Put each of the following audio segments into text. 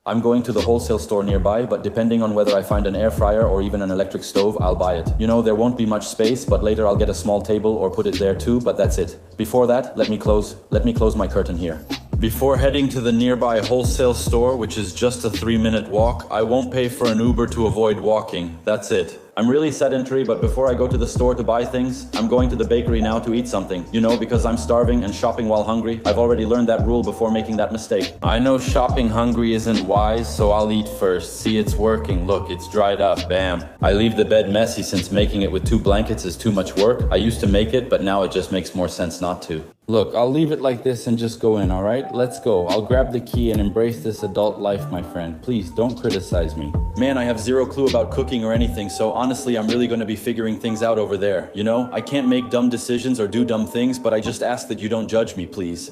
I'm going to the wholesale store nearby, but depending on whether I find an air fryer or even an electric stove, I'll buy it. You know, there won't be much space, but later I'll get a small table or put it there too, but that's it. Before that, let me close my curtain here. Before heading to the nearby wholesale store, which is just a 3-minute walk, I won't pay for an Uber to avoid walking. That's it. I'm really sedentary, but before I go to the store to buy things, I'm going to the bakery now to eat something. You know, because I'm starving and shopping while hungry. I've already learned that rule before making that mistake. I know shopping hungry isn't wise, so I'll eat first. See, it's working. Look, it's dried up. Bam. I leave the bed messy since making it with 2 blankets is too much work. I used to make it, but now it just makes more sense not to. Look, I'll leave it like this and just go in, alright? Let's go. I'll grab the key and embrace this adult life, my friend. Please, don't criticize me. Man, I have zero clue about cooking or anything, so honestly, I'm really gonna be figuring things out over there. You know, I can't make dumb decisions or do dumb things, but I just ask that you don't judge me, please.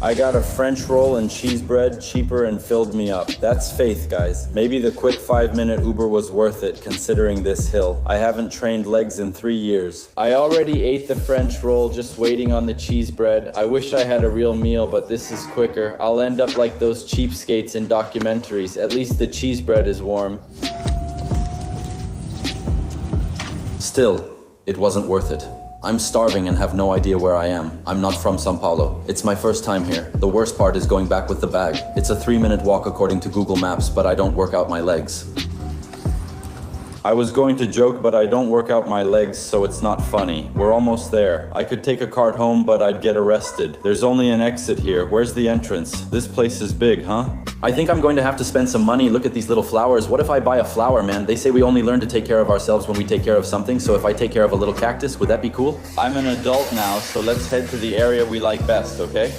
I got a French roll and cheese bread, cheaper and filled me up. That's faith, guys. Maybe the quick 5-minute Uber was worth it, considering this hill. I haven't trained legs in 3 years. I already ate the French roll, just waiting on the cheese bread. I wish I had a real meal, but this is quicker. I'll end up like those cheapskates in documentaries. At least the cheese bread is warm. Still, it wasn't worth it. I'm starving and have no idea where I am. I'm not from São Paulo. It's my first time here. The worst part is going back with the bag. It's a 3-minute walk according to Google Maps, but I don't work out my legs. I was going to joke, but I don't work out my legs, so it's not funny. We're almost there. I could take a cart home, but I'd get arrested. There's only an exit here. Where's the entrance? This place is big, huh? I think I'm going to have to spend some money. Look at these little flowers. What if I buy a flower, man? They say we only learn to take care of ourselves when we take care of something, so if I take care of a little cactus, would that be cool? I'm an adult now, so let's head to the area we like best, okay?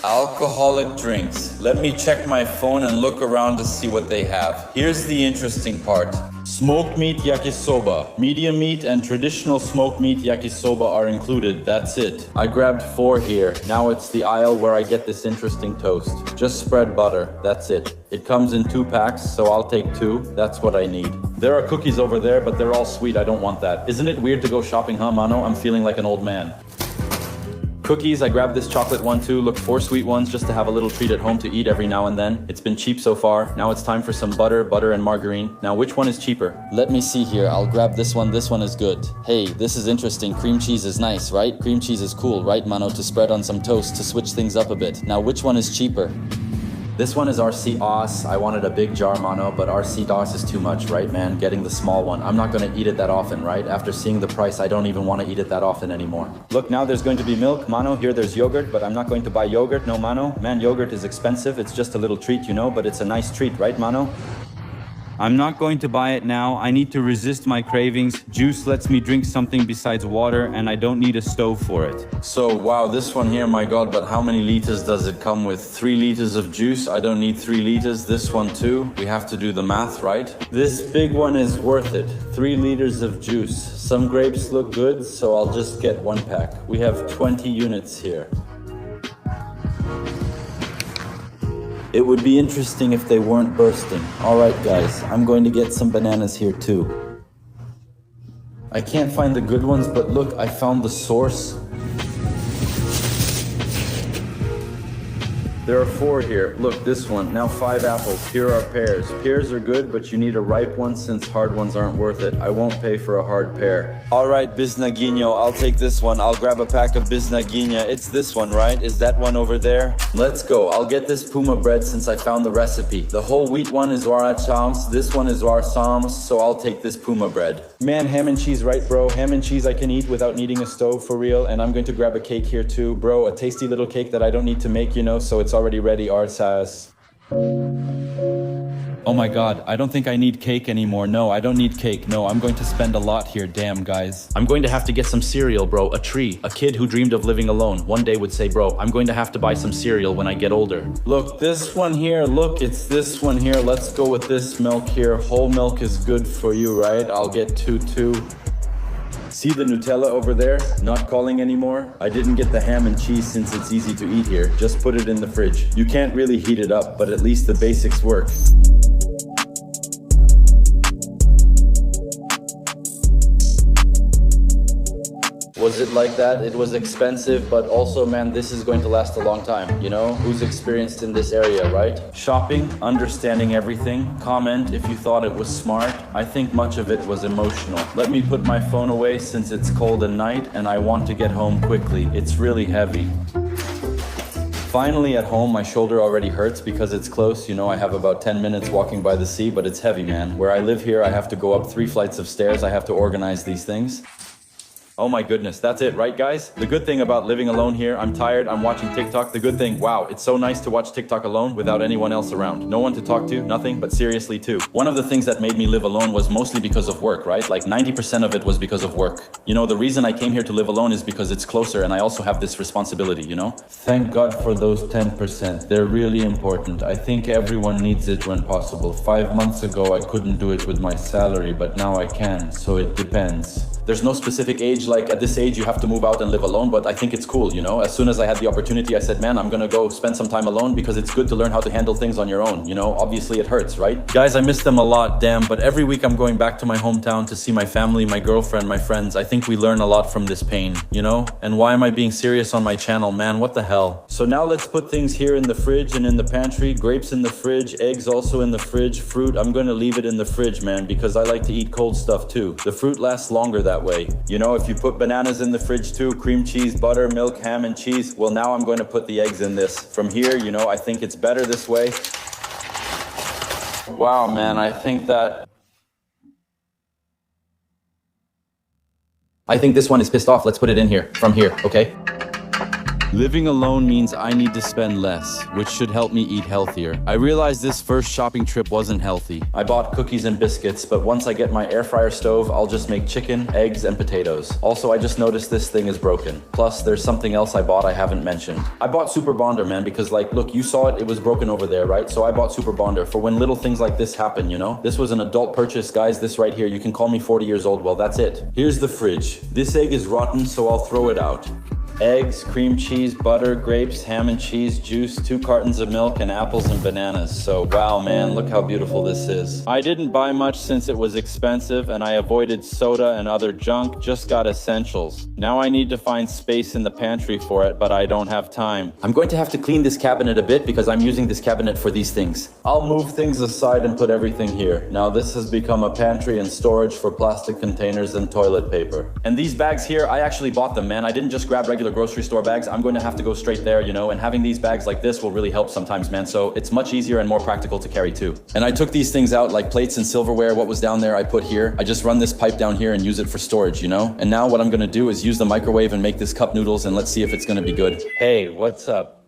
Alcoholic drinks. Let me check my phone and look around to see what they have. Here's the interesting part. Smoked meat yakisoba. Medium meat and traditional smoked meat yakisoba are included. That's it. I grabbed 4 here. Now it's the aisle where I get this interesting toast. Just spread butter. That's it. It comes in 2 packs, so I'll take 2. That's what I need. There are cookies over there, but they're all sweet. I don't want that. Isn't it weird to go shopping, huh, Mano? I'm feeling like an old man. Cookies, I grabbed this chocolate one too. Look, 4 sweet ones just to have a little treat at home to eat every now and then. It's been cheap so far. Now it's time for some butter and margarine. Now which one is cheaper? Let me see here. I'll grab this one. This one is good. Hey, this is interesting. Cream cheese is nice, right? Cream cheese is cool, right, Mano? To spread on some toast to switch things up a bit. Now which one is cheaper? This one is RC DOS. I wanted a big jar, Mano, but RC DOS is too much, right, man? Getting the small one. I'm not gonna eat it that often, right? After seeing the price, I don't even want to eat it that often anymore. Look, now there's going to be milk, Mano. Here there's yogurt, but I'm not going to buy yogurt, no, Mano. Man, yogurt is expensive. It's just a little treat, you know, but it's a nice treat, right, Mano? I'm not going to buy it now. I need to resist my cravings. Juice lets me drink something besides water, and I don't need a stove for it. So, wow, this one here, my God, but how many liters does it come with? 3 liters of juice? I don't need 3 liters. This one too. We have to do the math, right? This big one is worth it. 3 liters of juice. Some grapes look good, so I'll just get 1 pack. We have 20 units here. It would be interesting if they weren't bursting. Alright guys, I'm going to get some bananas here too. I can't find the good ones, but look, I found the source. There are 4 here. Look, this one. Now 5 apples. Here are pears. Pears are good, but you need a ripe one since hard ones aren't worth it. I won't pay for a hard pear. Alright, bisnaguinho. I'll take this one. I'll grab a pack of bisnaguinha. It's this one, right? Is that one over there? Let's go. I'll get this puma bread since I found the recipe. The whole wheat one is warachams. This one is warsams, so I'll take this puma bread. Man, ham and cheese, right, bro? Ham and cheese I can eat without needing a stove for real. And I'm going to grab a cake here too. Bro, a tasty little cake that I don't need to make, you know, so it's already ready, Arsas. Oh my God, I don't think I need cake anymore. No, I don't need cake. No, I'm going to spend a lot here. Damn, guys. I'm going to have to get some cereal, bro. A tree. A kid who dreamed of living alone one day would say, bro, I'm going to have to buy some cereal when I get older. Look, this one here. Look, it's this one here. Let's go with this milk here. Whole milk is good for you, right? I'll get 2 too. See the Nutella over there? Not calling anymore? I didn't get the ham and cheese since it's easy to eat here. Just put it in the fridge. You can't really heat it up, but at least the basics work. Was it like that? It was expensive, but also, man, this is going to last a long time, you know? Who's experienced in this area, right? Shopping, understanding everything. Comment if you thought it was smart. I think much of it was emotional. Let me put my phone away since it's cold at night and I want to get home quickly. It's really heavy. Finally at home, my shoulder already hurts because it's close. You know, I have about 10 minutes walking by the sea, but it's heavy, man. Where I live here, I have to go up 3 flights of stairs. I have to organize these things. Oh my goodness, that's it, right guys? The good thing about living alone here, I'm tired, I'm watching TikTok. The good thing, wow, it's so nice to watch TikTok alone without anyone else around. No one to talk to, nothing, but seriously too. One of the things that made me live alone was mostly because of work, right? Like 90% of it was because of work. You know, the reason I came here to live alone is because it's closer and I also have this responsibility, you know? Thank God for those 10%. They're really important. I think everyone needs it when possible. 5 months ago, I couldn't do it with my salary, but now I can, so it depends. There's no specific age, like at this age you have to move out and live alone, but I think it's cool, you know? As soon as I had the opportunity, I said, man, I'm gonna go spend some time alone because it's good to learn how to handle things on your own, you know? Obviously it hurts, right? Guys, I miss them a lot, damn, but every week I'm going back to my hometown to see my family, my girlfriend, my friends. I think we learn a lot from this pain, you know? And why am I being serious on my channel, man? What the hell? So now let's put things here in the fridge and in the pantry. Grapes in the fridge, eggs also in the fridge. Fruit, I'm gonna leave it in the fridge, man, because I like to eat cold stuff too. The fruit lasts longer that way. You know, if you put bananas in the fridge too, cream cheese, butter, milk, ham, and cheese, well, now I'm going to put the eggs in this. From here, you know, I think it's better this way. Wow, man, I think this one is pissed off. Let's put it in here, from here, okay? Living alone means I need to spend less, which should help me eat healthier. I realized this first shopping trip wasn't healthy. I bought cookies and biscuits, but once I get my air fryer stove, I'll just make chicken, eggs, and potatoes. Also, I just noticed this thing is broken. Plus, there's something else I bought I haven't mentioned. I bought Super Bonder, man, because like, look, you saw it, it was broken over there, right? So I bought Super Bonder for when little things like this happen, you know? This was an adult purchase, guys, this right here. You can call me 40 years old, well, that's it. Here's the fridge. This egg is rotten, so I'll throw it out. Eggs, cream cheese, butter, grapes, ham and cheese, juice, 2 cartons of milk, and apples and bananas. So, wow, man, look how beautiful this is. I didn't buy much since it was expensive, and I avoided soda and other junk, just got essentials. Now I need to find space in the pantry for it, but I don't have time. I'm going to have to clean this cabinet a bit because I'm using this cabinet for these things. I'll move things aside and put everything here. Now this has become a pantry and storage for plastic containers and toilet paper. And these bags here, I actually bought them, man. I didn't just grab regular grocery store bags. I'm going to have to go straight there, you know, and having these bags like this will really help sometimes, man. So it's much easier and more practical to carry too. And I took these things out like plates and silverware. What was down there, I put here. I just run this pipe down here and use it for storage, you know? And now what I'm gonna do is use the microwave and make this cup noodles and let's see if it's gonna be good. Hey, what's up?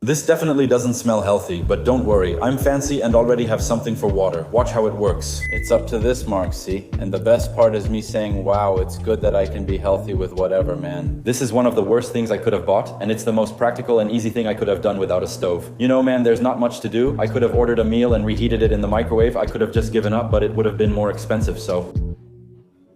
This definitely doesn't smell healthy, but don't worry, I'm fancy and already have something for water. Watch how it works. It's up to this mark, see? And the best part is me saying, wow, it's good that I can be healthy with whatever, man. This is one of the worst things I could have bought, and it's the most practical and easy thing I could have done without a stove. You know, man, there's not much to do. I could have ordered a meal and reheated it in the microwave. I could have just given up, but it would have been more expensive, so...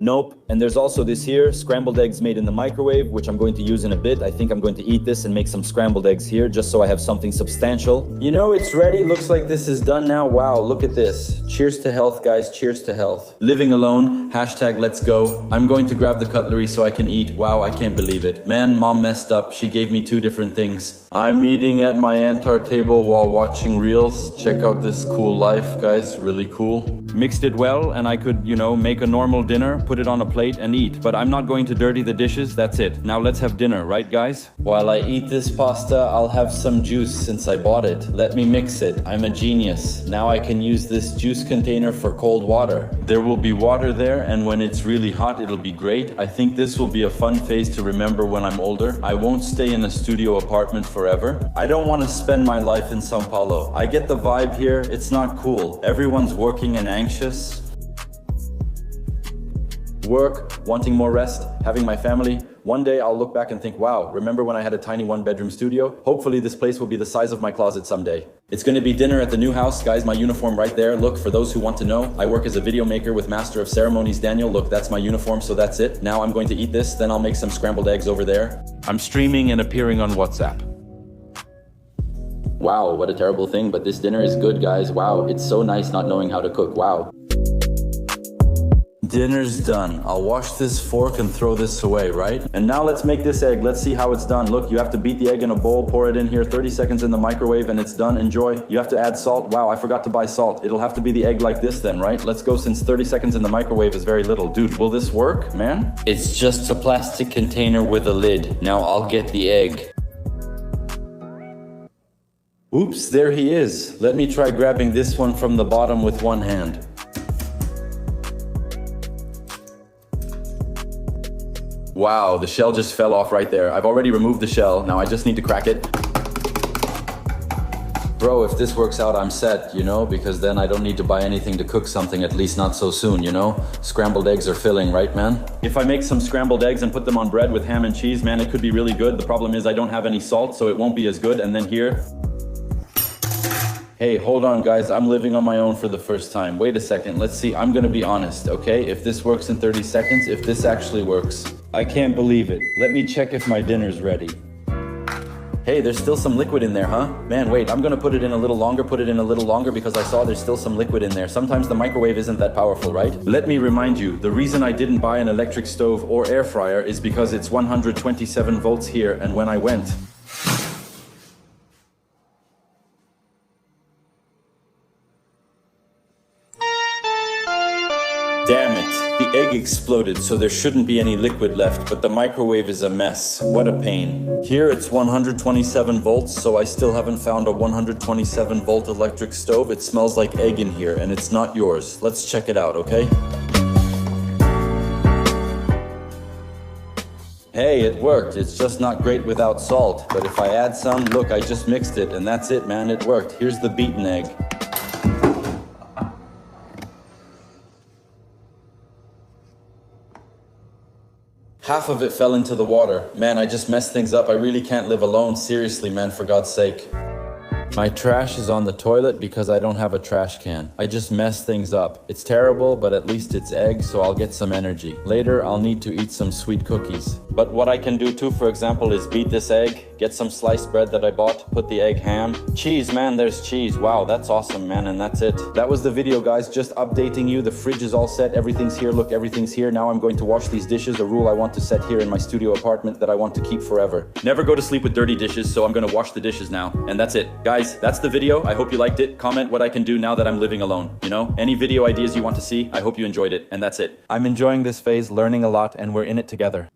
Nope. And there's also this here, scrambled eggs made in the microwave, which I'm going to use in a bit. I think I'm going to eat this and make some scrambled eggs here, just so I have something substantial. You know, it's ready. Looks like this is done now. Wow, look at this. Cheers to health, guys. Cheers to health. Living alone, hashtag let's go. I'm going to grab the cutlery so I can eat. Wow, I can't believe it. Man, mom messed up. She gave me 2 different things. I'm eating at my Antar table while watching reels. Check out this cool life, guys. Really cool. Mixed it well, and I could, you know, make a normal dinner, put it on a plate and eat. But I'm not going to dirty the dishes, that's it. Now let's have dinner, right guys? While I eat this pasta, I'll have some juice since I bought it. Let me mix it. I'm a genius. Now I can use this juice container for cold water. There will be water there, and when it's really hot, it'll be great. I think this will be a fun phase to remember when I'm older. I won't stay in a studio apartment forever. I don't want to spend my life in Sao Paulo. I get the vibe here. It's not cool. Everyone's working and anxious. Work, wanting more rest, having my family. One day I'll look back and think, wow, remember when I had a tiny 1-bedroom studio? Hopefully this place will be the size of my closet someday. It's gonna be dinner at the new house. Guys, my uniform right there. Look, for those who want to know, I work as a video maker with Master of Ceremonies Daniel. Look, that's my uniform, so that's it. Now I'm going to eat this, then I'll make some scrambled eggs over there. I'm streaming and appearing on WhatsApp. Wow, what a terrible thing, but this dinner is good, guys. Wow, it's so nice not knowing how to cook. Wow. Dinner's done. I'll wash this fork and throw this away, right? And now let's make this egg. Let's see how it's done. Look, you have to beat the egg in a bowl, pour it in here, 30 seconds in the microwave, and it's done. Enjoy. You have to add salt. Wow, I forgot to buy salt. It'll have to be the egg like this then, right? Let's go, since 30 seconds in the microwave is very little. Dude, will this work, man? It's just a plastic container with a lid. Now I'll get the egg. Oops, there he is. Let me try grabbing this one from the bottom with one hand. Wow, the shell just fell off right there. I've already removed the shell. Now I just need to crack it. Bro, if this works out, I'm set, you know, because then I don't need to buy anything to cook something, at least not so soon, you know? Scrambled eggs are filling, right, man? If I make some scrambled eggs and put them on bread with ham and cheese, man, it could be really good. The problem is I don't have any salt, so it won't be as good. And then here... Hey, hold on, guys. I'm living on my own for the first time. Wait a second. Let's see. I'm gonna be honest, okay? If this works in 30 seconds, if this actually works. I can't believe it. Let me check if my dinner's ready. Hey, there's still some liquid in there, huh? Man, wait, I'm gonna put it in a little longer, because I saw there's still some liquid in there. Sometimes the microwave isn't that powerful, right? Let me remind you, the reason I didn't buy an electric stove or air fryer is because it's 127 volts here, and when I went... Damn it, the egg exploded, so there shouldn't be any liquid left, but the microwave is a mess. What a pain. Here it's 127 volts, so I still haven't found a 127 volt electric stove. It smells like egg in here, and it's not yours. Let's check it out, okay? Hey, it worked. It's just not great without salt. But if I add some, look, I just mixed it, and that's it, man, it worked. Here's the beaten egg. Half of it fell into the water. Man, I just messed things up. I really can't live alone. Seriously, man, for God's sake. My trash is on the toilet because I don't have a trash can. I just messed things up. It's terrible, but at least it's eggs, so I'll get some energy. Later, I'll need to eat some sweet cookies. But what I can do too, for example, is beat this egg, get some sliced bread that I bought, put the egg ham. Cheese, man, there's cheese. Wow, that's awesome, man, and that's it. That was the video, guys, just updating you. The fridge is all set, everything's here. Look, everything's here. Now I'm going to wash these dishes, a rule I want to set here in my studio apartment that I want to keep forever. Never go to sleep with dirty dishes, so I'm gonna wash the dishes now. And that's it. Guys, that's the video. I hope you liked it. Comment what I can do now that I'm living alone. You know, any video ideas you want to see, I hope you enjoyed it. And that's it. I'm enjoying this phase, learning a lot, and we're in it together.